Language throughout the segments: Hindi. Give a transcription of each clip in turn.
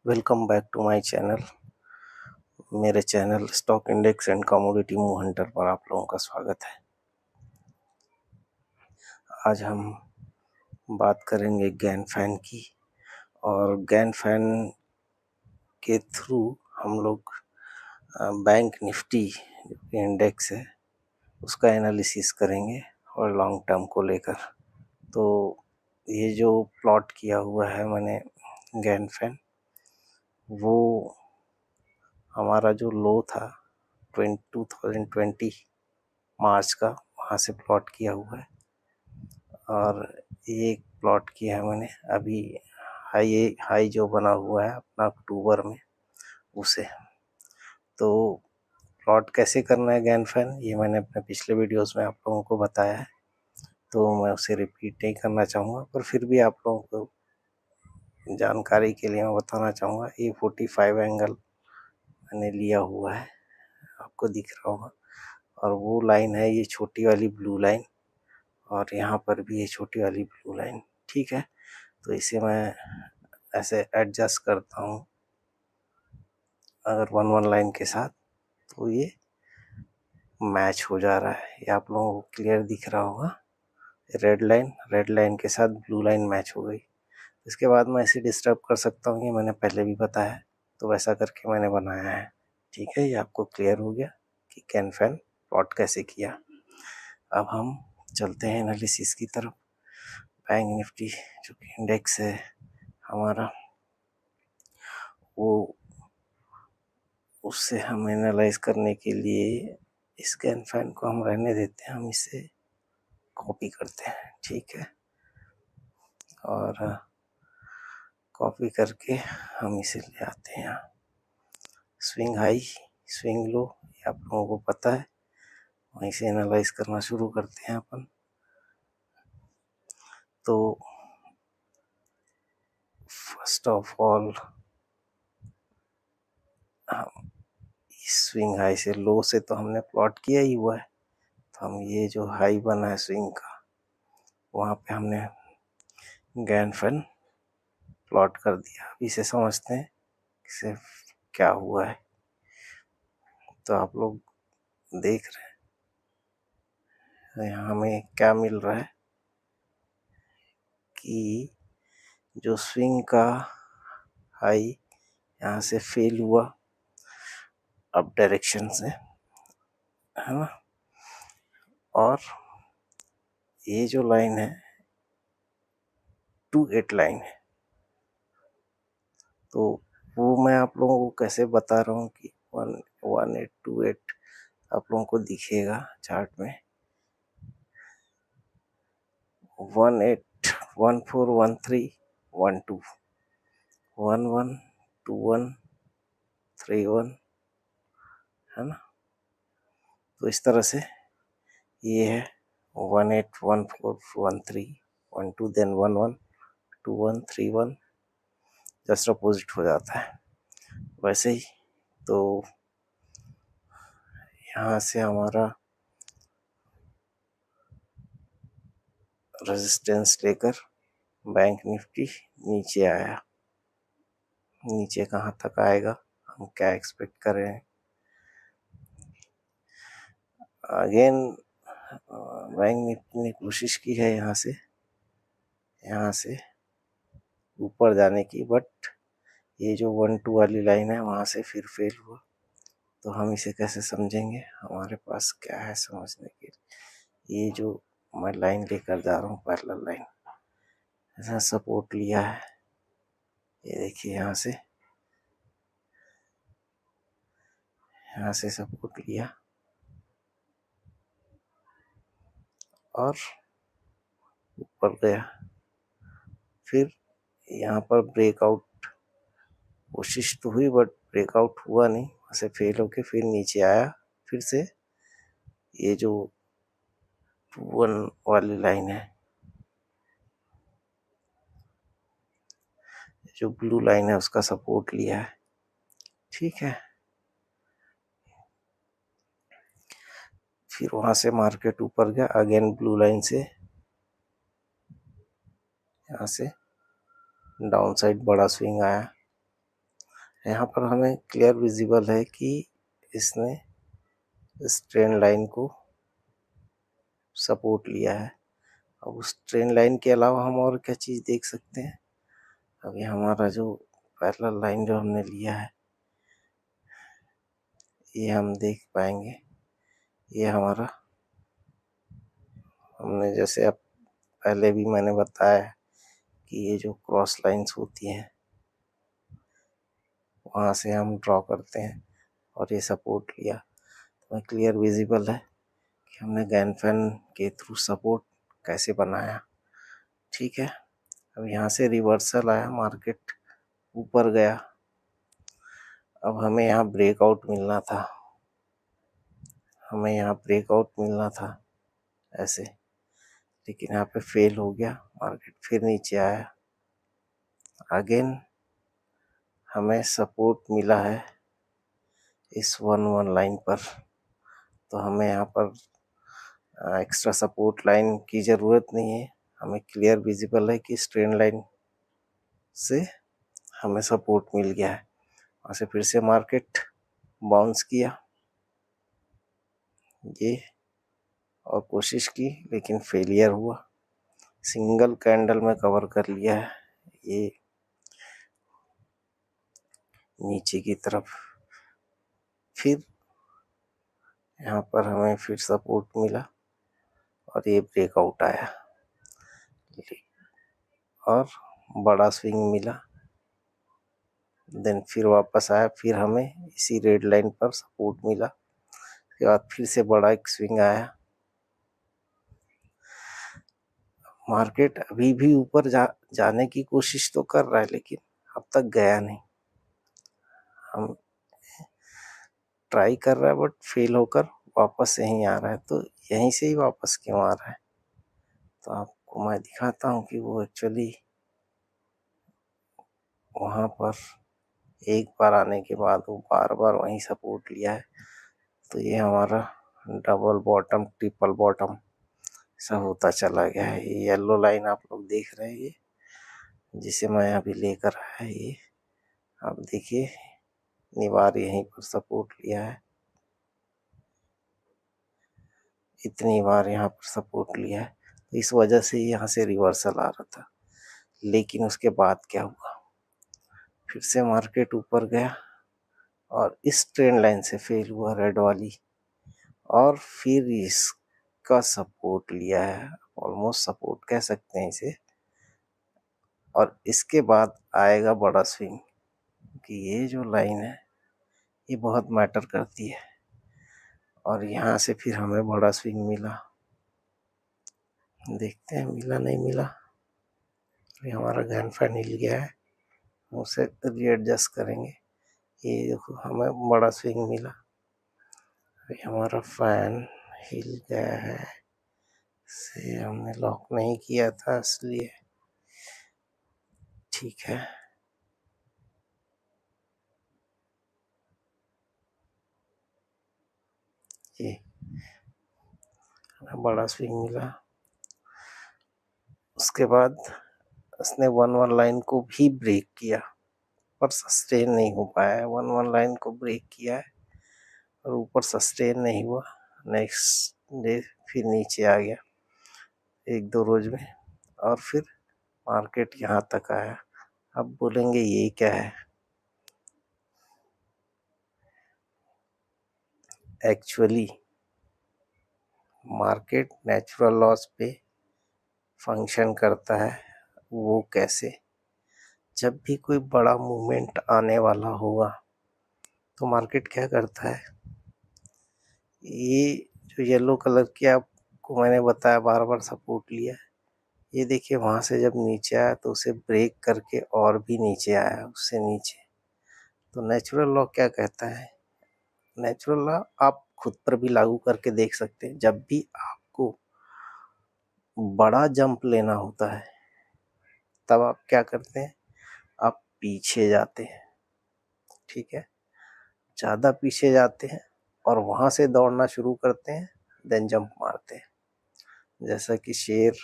Welcome back to my channel. मेरे channel stock index and commodity move hunter पर आप लोगों का स्वागत है। आज हम बात करेंगे गैनफैन की, और गैनफैन के थ्रू हम लोग बैंक निफ्टी जो इंडेक्स है उसका एनालिसिस करेंगे और लॉन्ग टर्म को लेकर। तो ये जो प्लॉट किया हुआ है मैंने गैनफैन, वो हमारा जो लो था 2020 मार्च का, वहाँ से प्लॉट किया हुआ है। और ये प्लॉट किया है मैंने अभी हाई जो बना हुआ है अपना अक्टूबर में, उसे। तो प्लॉट कैसे करना है गैनफैन, ये मैंने अपने पिछले वीडियोस में आप लोगों को बताया है, तो मैं उसे रिपीट नहीं करना चाहूँगा, पर फिर भी आप लोगों को जानकारी के लिए मैं बताना चाहूँगा। ये 45 एंगल मैंने लिया हुआ है, आपको दिख रहा होगा। और वो लाइन है ये छोटी वाली ब्लू लाइन, और यहाँ पर भी ये छोटी वाली ब्लू लाइन। ठीक है, तो इसे मैं ऐसे एडजस्ट करता हूँ अगर वन लाइन के साथ, तो ये मैच हो जा रहा है। ये आप लोगों को क्लियर दिख रहा होगा। रेड लाइन के साथ ब्लू लाइन मैच हो गई। इसके बाद मैं ऐसे डिस्टर्ब कर सकता हूँ, ये मैंने पहले भी बताया है, तो वैसा करके मैंने बनाया है। ठीक है, ये आपको क्लियर हो गया कि गैनफैन प्लॉट कैसे किया। अब हम चलते हैं एनालिसिस की तरफ। बैंक निफ्टी जो कि इंडेक्स है हमारा, वो उससे हम एनालाइज करने के लिए इस गैनफैन को हम रहने देते हैं, हम इसे कॉपी करते हैं। ठीक है, और कॉपी करके हम इसे ले आते हैं यहाँ। स्विंग हाई स्विंग लो ये आप लोगों को पता है, वहीं से एनालाइज करना शुरू करते हैं अपन। तो फर्स्ट ऑफ ऑल हम स्विंग हाई से, लो से तो हमने प्लॉट किया ही हुआ है, तो हम ये जो हाई बना है स्विंग का, वहाँ पे हमने गैनफैन प्लॉट कर दिया। अब इसे समझते हैं इसे क्या हुआ है। तो आप लोग देख रहे हैं यहाँ हमें क्या मिल रहा है कि जो स्विंग का हाई यहाँ से फेल हुआ अप डायरेक्शन से, है ना, और ये जो लाइन है 28 लाइन है। तो वो मैं आप लोगों को कैसे बता रहा हूँ कि 1828 आप लोगों को दिखेगा चार्ट में 18 1413 12 112131, है ना। तो इस तरह से ये है 181413 12 देन 112131, जस्ट अपोजिट हो जाता है वैसे ही। तो यहाँ से हमारा रेजिस्टेंस लेकर बैंक निफ्टी नीचे आया। नीचे कहाँ तक आएगा, हम क्या एक्सपेक्ट कर रहे हैं। अगेन बैंक निफ्टी ने कोशिश की है यहाँ से ऊपर जाने की, बट ये जो 1-2 वाली लाइन है वहाँ से फिर फेल हुआ। तो हम इसे कैसे समझेंगे, हमारे पास क्या है समझने के लिए। ये जो मैं लाइन लेकर जा रहा हूँ पैरेलल लाइन, ऐसा सपोर्ट लिया है, ये देखिए यहाँ से सपोर्ट लिया और ऊपर गया। फिर यहाँ पर ब्रेकआउट कोशिश तो हुई, बट ब्रेकआउट हुआ नहीं, वहाँ से फेल होके फिर नीचे आया। फिर से ये जो 1 वाली लाइन है, जो ब्लू लाइन है, उसका सपोर्ट लिया है। ठीक है, फिर वहां से मार्केट ऊपर गया, अगेन ब्लू लाइन से यहाँ से डाउन साइड बड़ा स्विंग आया, यहाँ पर हमें क्लियर विजिबल है कि इसने इस ट्रेन लाइन को सपोर्ट लिया है। अब उस ट्रेन लाइन के अलावा हम और क्या चीज़ देख सकते हैं? अभी हमारा जो पैरेलल लाइन जो हमने लिया है, ये हम देख पाएंगे। ये हमारा, हमने जैसे अब पहले भी मैंने बताया कि ये जो क्रॉस लाइंस होती हैं वहाँ से हम ड्रॉ करते हैं और ये सपोर्ट लिया, तो क्लियर विजिबल है कि हमने गैन फैन के थ्रू सपोर्ट कैसे बनाया। ठीक है, अब यहाँ से रिवर्सल आया, मार्केट ऊपर गया। अब हमें यहाँ ब्रेकआउट मिलना था, हमें यहाँ ब्रेकआउट मिलना था ऐसे, लेकिन यहाँ पे फेल हो गया, मार्केट फिर नीचे आया। अगेन हमें सपोर्ट मिला है इस 1-1 लाइन पर, तो हमें यहाँ पर एक्स्ट्रा सपोर्ट लाइन की ज़रूरत नहीं है। हमें क्लियर विजिबल है कि स्ट्रेन लाइन से हमें सपोर्ट मिल गया है। वहाँ से फिर से मार्केट बाउंस किया ये, और कोशिश की लेकिन फेलियर हुआ। सिंगल कैंडल में कवर कर लिया है ये नीचे की तरफ। फिर यहाँ पर हमें फिर सपोर्ट मिला और ये ब्रेकआउट आया और बड़ा स्विंग मिला। देन फिर वापस आया, फिर हमें इसी रेड लाइन पर सपोर्ट मिला। उसके बाद फिर से बड़ा एक स्विंग आया। मार्केट अभी भी ऊपर जाने की कोशिश तो कर रहा है, लेकिन अब तक गया नहीं। हम ट्राई कर रहा है बट फेल होकर वापस यहीं आ रहा है। तो यहीं से ही वापस क्यों आ रहा है, तो आपको मैं दिखाता हूँ कि वो एक्चुअली वहाँ पर एक बार आने के बाद वो बार बार वहीं सपोर्ट लिया है। तो ये हमारा डबल बॉटम, ट्रिपल बॉटम सब होता चला गया है। ये येलो लाइन आप लोग देख रहे हैं, ये जिसे मैं अभी लेकर आया, ये आप देखिए निवार यहीं पर सपोर्ट लिया है, इतनी बार यहाँ पर सपोर्ट लिया है। तो इस वजह से यहाँ से रिवर्सल आ रहा था। लेकिन उसके बाद क्या हुआ, फिर से मार्केट ऊपर गया और इस ट्रेंड लाइन से फेल हुआ, रेड वाली, और फिर इसका सपोर्ट लिया है, ऑलमोस्ट सपोर्ट कह सकते हैं इसे। और इसके बाद आएगा बड़ा स्विंग, कि ये जो लाइन है ये बहुत मैटर करती है। और यहाँ से फिर हमें बड़ा स्विंग मिला, देखते हैं मिला नहीं मिला। ये हमारा गैन फैन हिल गया है, उसे रीएडजस्ट करेंगे। ये देखो हमें बड़ा स्विंग मिला, अभी हमारा फैन हिल गया है, से हमने लॉक नहीं किया था इसलिए। ठीक है, ये हमें बड़ा स्विंग मिला। उसके बाद उसने 1-1 लाइन को भी ब्रेक किया पर सस्टेन नहीं हो पाया है। 1-1 लाइन को ब्रेक किया है और ऊपर सस्टेन नहीं हुआ। नेक्स्ट डे फिर नीचे आ गया 1-2 रोज में, और फिर मार्केट यहाँ तक आया। अब बोलेंगे ये क्या है, एक्चुअली मार्केट नेचुरल लॉज पे फंक्शन करता है। वो कैसे, जब भी कोई बड़ा मूवमेंट आने वाला होगा तो मार्केट क्या करता है, ये जो येलो कलर की आपको मैंने बताया बार बार सपोर्ट लिया है, ये देखिए वहाँ से जब नीचे आया तो उसे ब्रेक करके और भी नीचे आया, उससे नीचे। तो नेचुरल लॉ क्या कहता है, नेचुरल लॉ आप खुद पर भी लागू करके देख सकते हैं। जब भी आपको बड़ा जंप लेना होता है तब आप क्या करते हैं, आप पीछे जाते हैं। ठीक है, ज़्यादा पीछे जाते हैं और वहाँ से दौड़ना शुरू करते हैं, देन जंप मारते हैं। जैसा कि शेर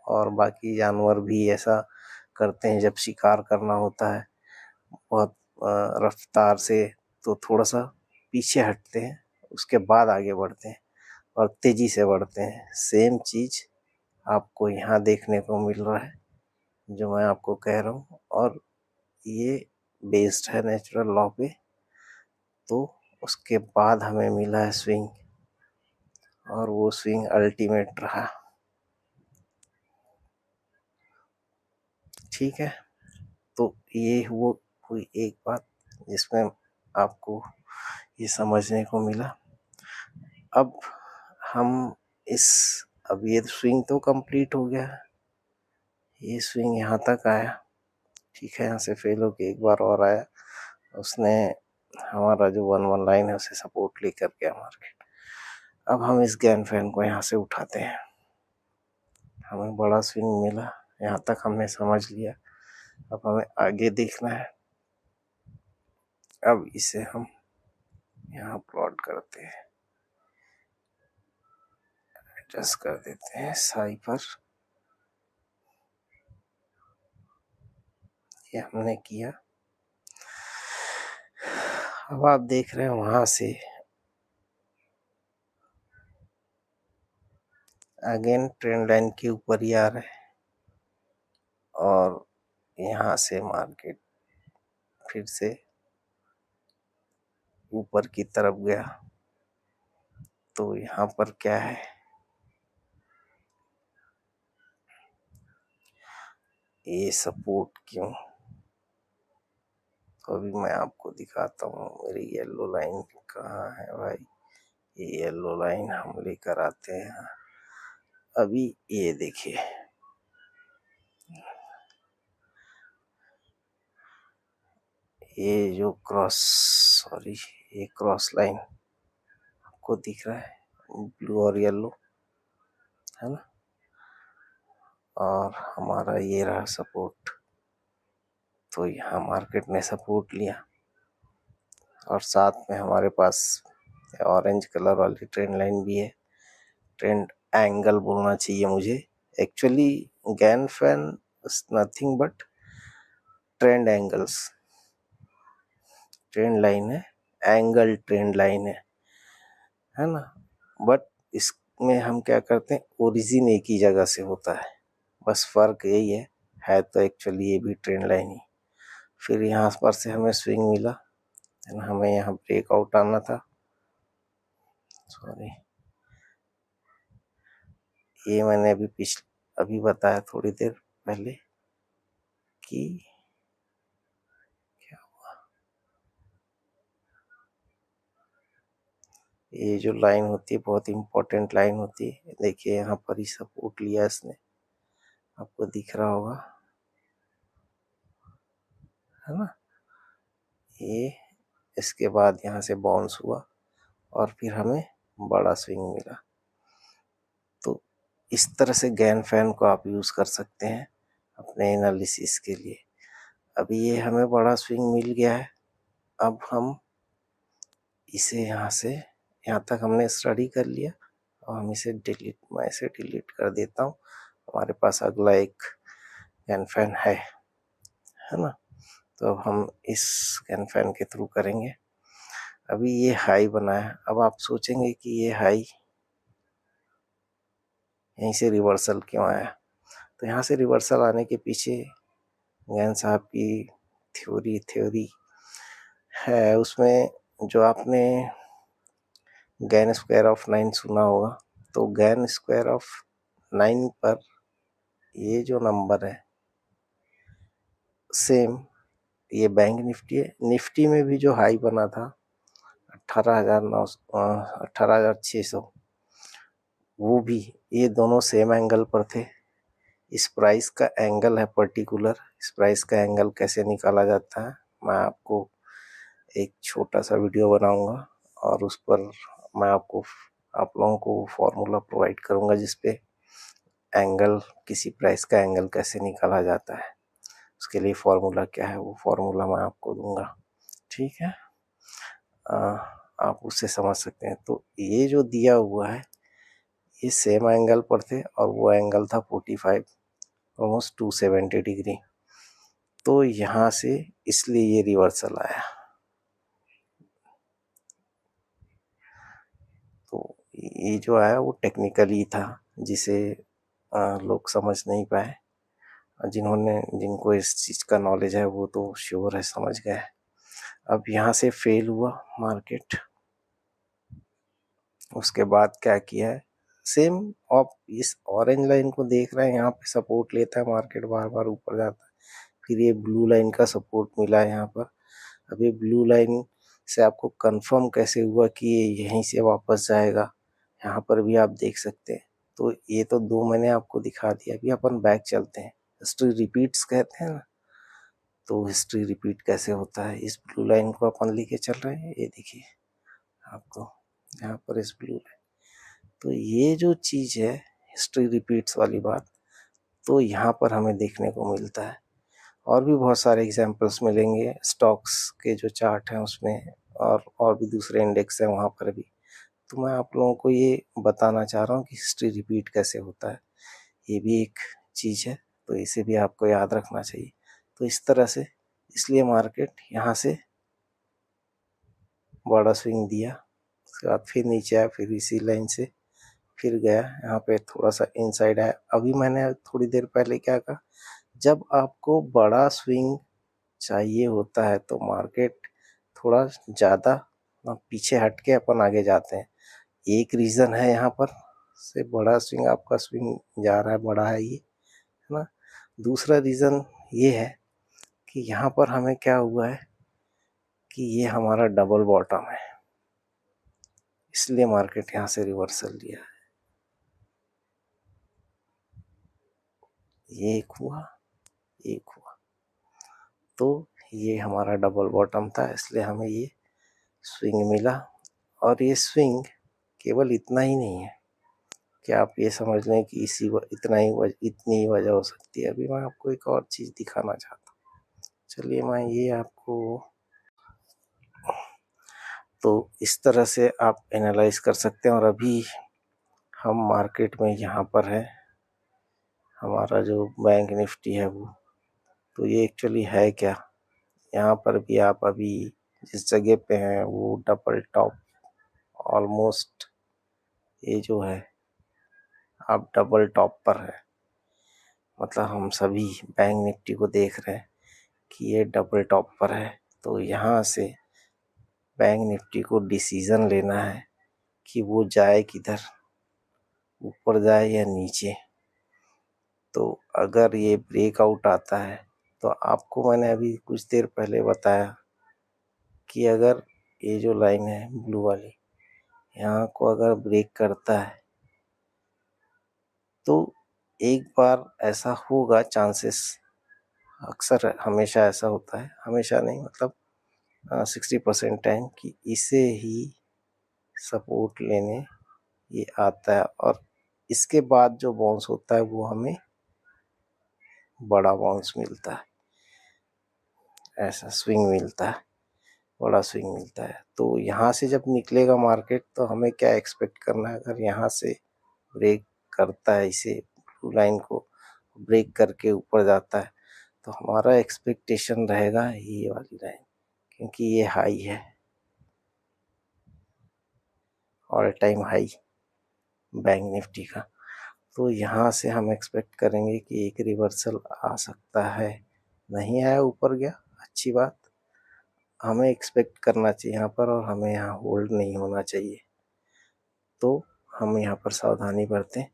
और बाकी जानवर भी ऐसा करते हैं जब शिकार करना होता है, बहुत रफ्तार से तो थोड़ा सा पीछे हटते हैं, उसके बाद आगे बढ़ते हैं और तेजी से बढ़ते हैं। सेम चीज आपको यहाँ देखने को मिल रहा है जो मैं आपको कह रहा हूँ, और ये बेस्ड है नेचुरल लॉ पे। तो उसके बाद हमें मिला है स्विंग, और वो स्विंग अल्टीमेट रहा। ठीक है, तो ये वो हुई एक बात जिसमें आपको ये समझने को मिला। अब हम इस अब ये स्विंग तो कंप्लीट हो गया, ये स्विंग यहाँ तक आया। ठीक है, यहाँ से फेल होके एक बार और आया, उसने हमारा जो 1-1 लाइन है उसे सपोर्ट लेकर गया मार्केट। अब हम इस गैन फैन को यहाँ से उठाते हैं, हमें बड़ा स्विंग मिला, यहाँ तक हमने समझ लिया। अब हमें आगे देखना है। अब इसे हम यहाँ प्लॉट करते हैं, एडजस्ट कर देते हैं साई पर। ये हमने किया। अब आप देख रहे हैं वहां से अगेन ट्रेंड लाइन के ऊपर ही आ रहा है, और यहाँ से मार्केट फिर से ऊपर की तरफ गया। तो यहाँ पर क्या है, ये सपोर्ट क्यों, तो अभी मैं आपको दिखाता हूँ। मेरी येलो लाइन कहाँ है भाई, ये येलो लाइन हम लेकर आते हैं। अभी ये देखिए, ये जो ये क्रॉस लाइन आपको दिख रहा है, ब्लू और येलो है ना, और हमारा ये रहा सपोर्ट। तो यहाँ मार्केट ने सपोर्ट लिया, और साथ में हमारे पास ऑरेंज कलर वाली ट्रेंड लाइन भी है। ट्रेंड एंगल बोलना चाहिए मुझे, actually Gann fan is nothing but trend angles. Trend line है, एंगल ट्रेंड लाइन है ना, बट इसमें हम क्या करते हैं, ओरिजिन एक ही जगह से होता है, बस फर्क यही है तो एक्चुअली ये भी ट्रेंड लाइन ही। फिर यहाँ पर से हमें स्विंग मिला, हमें यहाँ ब्रेकआउट आना था। सॉरी, ये मैंने अभी बताया थोड़ी देर पहले कि क्या हुआ। ये जो लाइन होती है बहुत इंपॉर्टेंट लाइन होती है। देखिए यहाँ पर ही सपोर्ट लिया इसने, आपको दिख रहा होगा है ना। ये इसके बाद यहाँ से बाउंस हुआ और फिर हमें बड़ा स्विंग मिला। तो इस तरह से गैन फैन को आप यूज कर सकते हैं अपने एनालिसिस के लिए। अभी ये हमें बड़ा स्विंग मिल गया है, अब हम इसे यहाँ तक हमने स्टडी कर लिया, और हम मैं इसे डिलीट कर देता हूँ। हमारे पास अगला एक गैन फैन है ना, तो अब हम इस गैन फैन के थ्रू करेंगे। अभी ये हाई बना है, अब आप सोचेंगे कि ये हाई यहीं से रिवर्सल क्यों आया। तो यहाँ से रिवर्सल आने के पीछे गैन साहब की थ्योरी है। उसमें जो आपने गैन स्क्वायर ऑफ 9 सुना होगा, तो गैन स्क्वायर ऑफ 9 पर ये जो नंबर है सेम ये बैंक निफ्टी है। निफ्टी में भी जो हाई बना था 18,600, वो भी ये दोनों सेम एंगल पर थे। इस प्राइस का एंगल है पर्टिकुलर, इस प्राइस का एंगल कैसे निकाला जाता है मैं आपको एक छोटा सा वीडियो बनाऊंगा, और उस पर मैं आप लोगों को फॉर्मूला प्रोवाइड करूंगा जिसपे एंगल, किसी प्राइस का एंगल कैसे निकाला जाता है, उसके लिए फॉर्मूला क्या है वो फॉर्मूला मैं आपको दूंगा। ठीक है, आप उससे समझ सकते हैं। तो ये जो दिया हुआ है ये सेम एंगल पर थे, और वो एंगल था 45, ऑलमोस्ट 270 डिग्री। तो यहाँ से इसलिए ये रिवर्सल आया। तो ये जो आया वो टेक्निकली था, जिसे लोग समझ नहीं पाए। जिनको इस चीज़ का नॉलेज है वो तो श्योर है समझ गए। अब यहाँ से फेल हुआ मार्केट। उसके बाद क्या किया है, सेम आप इस ऑरेंज लाइन को देख रहे हैं, यहाँ पे सपोर्ट लेता है मार्केट, बार बार ऊपर जाता है, फिर ये ब्लू लाइन का सपोर्ट मिला है यहाँ पर। अब ये ब्लू लाइन से आपको कंफर्म कैसे हुआ कि ये यहीं से वापस जाएगा, यहाँ पर भी आप देख सकते हैं। तो ये तो 2 मैंने आपको दिखा दिया। अभी अपन बैक चलते हैं, हिस्ट्री रिपीट्स कहते हैं ना, तो हिस्ट्री रिपीट कैसे होता है। इस ब्लू लाइन को अपन लेके चल रहे हैं, ये देखिए आपको यहाँ पर इस ब्लू लाइन। तो ये जो चीज़ है हिस्ट्री रिपीट्स वाली बात, तो यहाँ पर हमें देखने को मिलता है। और भी बहुत सारे एग्जांपल्स मिलेंगे स्टॉक्स के जो चार्ट हैं उसमें, और भी दूसरे इंडेक्स हैं वहाँ पर भी। तो मैं आप लोगों को ये बताना चाह रहा हूँ कि हिस्ट्री रिपीट कैसे होता है, ये भी एक चीज़ है, तो इसे भी आपको याद रखना चाहिए। तो इस तरह से, इसलिए मार्केट यहाँ से बड़ा स्विंग दिया, उसके बाद फिर नीचे आया, फिर इसी लाइन से फिर गया, यहाँ पे थोड़ा सा इनसाइड आया। अभी मैंने थोड़ी देर पहले क्या कहा, जब आपको बड़ा स्विंग चाहिए होता है तो मार्केट थोड़ा ज़्यादा पीछे हट के अपन आगे जाते हैं। एक रीज़न है यहाँ पर से बड़ा स्विंग, आपका स्विंग जा रहा है, बड़ा है ये, है ना। दूसरा रीज़न ये है कि यहाँ पर हमें क्या हुआ है कि ये हमारा डबल बॉटम है, इसलिए मार्केट यहाँ से रिवर्सल लिया है। ये एक हुआ, एक हुआ, तो ये हमारा डबल बॉटम था, इसलिए हमें ये स्विंग मिला। और ये स्विंग केवल इतना ही नहीं है कि आप ये समझ लें कि इतनी ही वजह हो सकती है। अभी मैं आपको एक और चीज़ दिखाना चाहता हूँ, चलिए मैं ये आपको, तो इस तरह से आप एनालाइज कर सकते हैं। और अभी हम मार्केट में यहाँ पर है, हमारा जो बैंक निफ्टी है वो, तो ये एक्चुअली है क्या, यहाँ पर भी आप अभी जिस जगह पे हैं वो डबल टॉप ऑलमोस्ट, ये जो है आप डबल टॉप पर है, मतलब हम सभी बैंक निफ्टी को देख रहे हैं कि ये डबल टॉप पर है। तो यहाँ से बैंक निफ्टी को डिसीजन लेना है कि वो जाए किधर, ऊपर जाए या नीचे। तो अगर ये ब्रेकआउट आता है तो आपको मैंने अभी कुछ देर पहले बताया कि अगर ये जो लाइन है ब्लू वाली, यहाँ को अगर ब्रेक करता है तो एक बार ऐसा होगा, चांसेस अक्सर हमेशा ऐसा होता है, हमेशा नहीं मतलब 60% टाइम, कि इसे ही सपोर्ट लेने ये आता है। और इसके बाद जो बाउंस होता है वो हमें बड़ा बाउंस मिलता है, ऐसा स्विंग मिलता है, बड़ा स्विंग मिलता है। तो यहाँ से जब निकलेगा मार्केट तो हमें क्या एक्सपेक्ट करना है, अगर यहाँ से ब्रेक करता है, इसे ब्लू लाइन को ब्रेक करके ऊपर जाता है, तो हमारा एक्सपेक्टेशन रहेगा ये वाली लाइन, क्योंकि ये हाई है, all time high bank Nifty का। तो यहाँ से हम एक्सपेक्ट करेंगे कि एक रिवर्सल आ सकता है। नहीं आया, ऊपर गया, अच्छी बात, हमें एक्सपेक्ट करना चाहिए यहाँ पर, और हमें यहाँ होल्ड नहीं होना चाहिए। तो हम यहाँ पर सावधानी बरतें,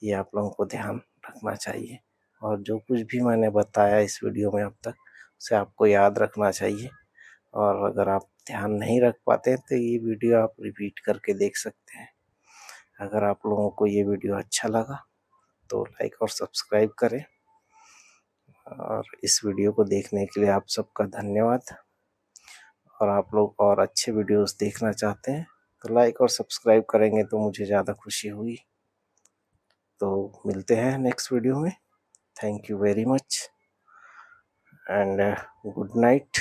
ये आप लोगों को ध्यान रखना चाहिए। और जो कुछ भी मैंने बताया इस वीडियो में अब तक, उसे आपको याद रखना चाहिए। और अगर आप ध्यान नहीं रख पाते तो ये वीडियो आप रिपीट करके देख सकते हैं। अगर आप लोगों को ये वीडियो अच्छा लगा तो लाइक और सब्सक्राइब करें। और इस वीडियो को देखने के लिए आप सबका धन्यवाद। और आप लोग और अच्छे वीडियोस देखना चाहते हैं तो लाइक और सब्सक्राइब करेंगे तो मुझे ज़्यादा खुशी हुई। तो मिलते हैं नेक्स्ट वीडियो में। Thank you very much and good night.